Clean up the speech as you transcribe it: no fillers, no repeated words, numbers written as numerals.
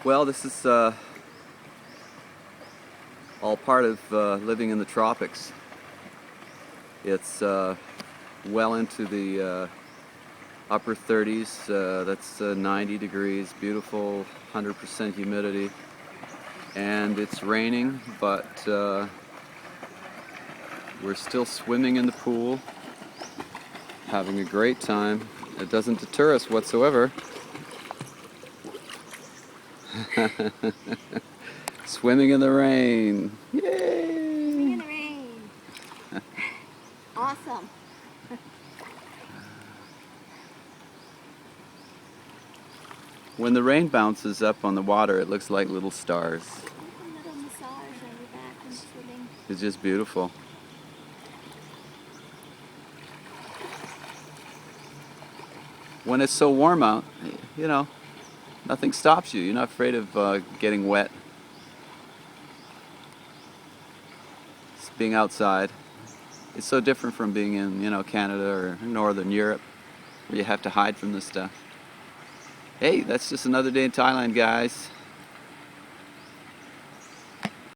Well, this is all part of living in the tropics. It's well into the upper 30s. That's 90 degrees, beautiful, 100% humidity. And it's raining, but we're still swimming in the pool, having a great time. It doesn't deter us whatsoever. Swimming in the rain. Yay! Swimming in the rain. Awesome. When the rain bounces up on the water, it looks like little stars. A little massage on your back and swimming. It's just beautiful. When it's so warm out, you know, nothing stops you. You're not afraid of getting wet. It's being outside. It's so different from being in, Canada or Northern Europe, where you have to hide from this stuff. Hey, that's just another day in Thailand, guys.